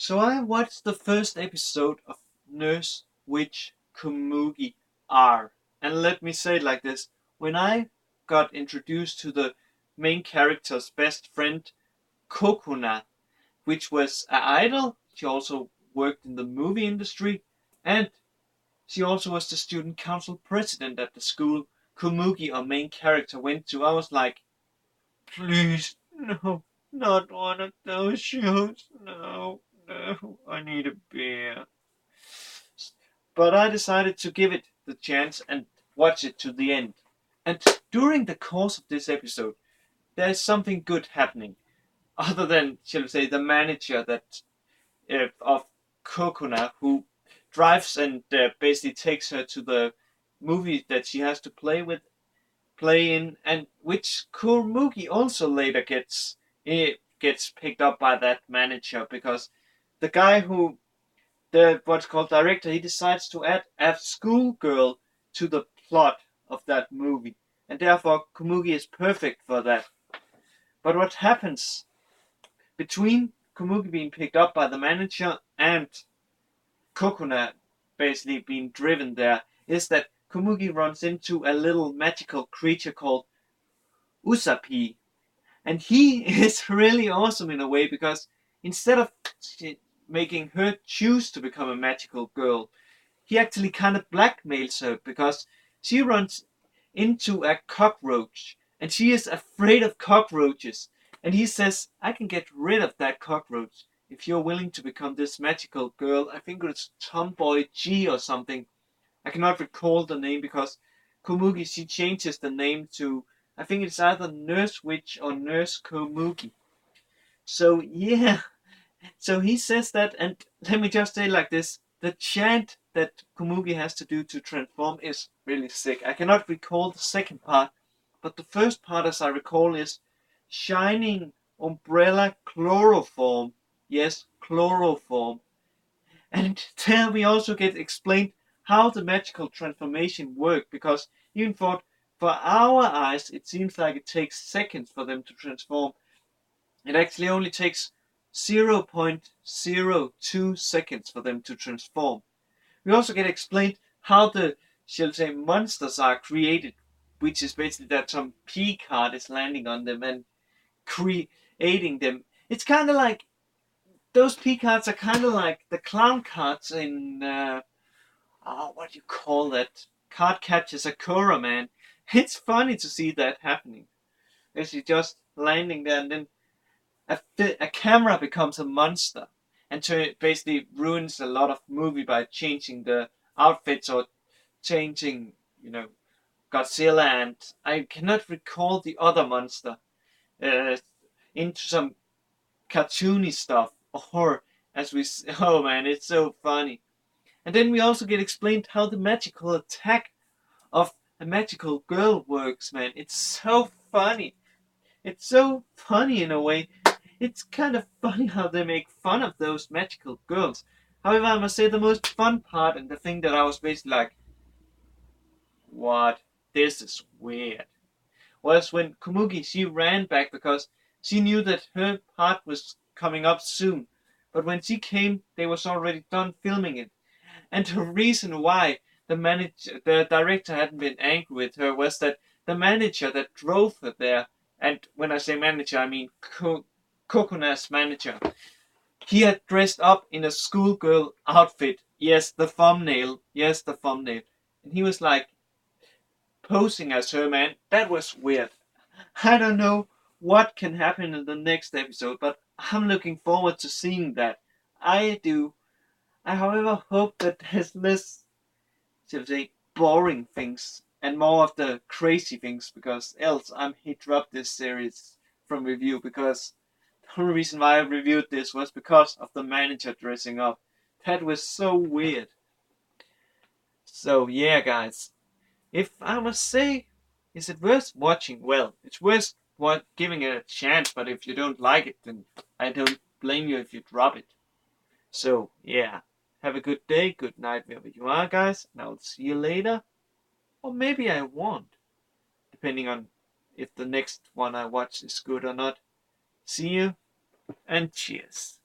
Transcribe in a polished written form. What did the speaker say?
So I watched the first episode of Nurse Witch Komugi R. And let me say it like this. When I got introduced to the main character's best friend, Kokuna, which was an idol, she also worked in the movie industry, and she also was the student council president at the school Komugi, our main character, went to. I was like, please, no, not one of those shows. No, no, I need a beer. But I decided to give it the chance and watch it to the end. And during the course of this episode, there's something good happening. Other than, shall we say, the manager that of Kokuna, who drives and basically takes her to the movie that she has to play in, and which Kurmugi also later gets picked up by that manager because the guy who the what's called director, he decides to add a schoolgirl to the plot of that movie, and therefore Komugi is perfect for that. But what happens between Komugi being picked up by the manager and Kokuna basically being driven there is that Komugi runs into a little magical creature called Usapi, and he is really awesome in a way because instead of making her choose to become a magical girl, he actually kind of blackmails her because she runs into a cockroach and she is afraid of cockroaches. And he says, I can get rid of that cockroach if you're willing to become this magical girl. I think it's Tomboy G or something. I cannot recall the name because Komugi, she changes the name to, I think it's either Nurse Witch or Nurse Komugi. So yeah, so he says that, and let me just say like this: the chant that Komugi has to do to transform is really sick. I cannot recall the second part, but the first part, as I recall, is shining umbrella chloroform. Yes, chloroform. And there we also get explained how the magical transformation work, because even for our eyes, it seems like it takes seconds for them to transform. It actually only takes 0.02 seconds for them to transform. We also get explained how the, shall we say, monsters are created, which is basically that some P card is landing on them and creating them. It's kind of like those P cards are kind of like the clown cards in what do you call that? Card Capture Sakura, man. It's funny to see that happening. As you just landing there and then a camera becomes a monster and basically ruins a lot of movie by changing the outfits or changing, Godzilla and I cannot recall the other monster uh, into some cartoony stuff. Or as we, oh man, it's so funny. And then we also get explained how the magical attack of a magical girl works, man. It's so funny. It's so funny in a way. It's kind of funny how they make fun of those magical girls. However, I must say the most fun part and the thing that I was basically like, what? This is weird. Was when Komugi, she ran back because she knew that her part was coming up soon. But when she came, they was already done filming it. And the reason why the director hadn't been angry with her was that the manager that drove her there, and when I say manager, I mean Kokona's manager, he had dressed up in a schoolgirl outfit. Yes, the thumbnail. Yes, the thumbnail. And he was like posing as her, man. That was weird. I don't know what can happen in the next episode, but I'm looking forward to seeing that. I do. I, however, hope that there's less, shall we say, boring things and more of the crazy things, because else I may drop this series from review because the only reason why I reviewed this was because of the manager dressing up. That was so weird. So yeah, guys, if I must say, is it worth watching? Well, it's worth giving it a chance. But if you don't like it, then I don't blame you if you drop it. So yeah, have a good day, good night, wherever you are, guys, and I'll see you later. Or maybe I won't, depending on if the next one I watch is good or not. See you and cheers.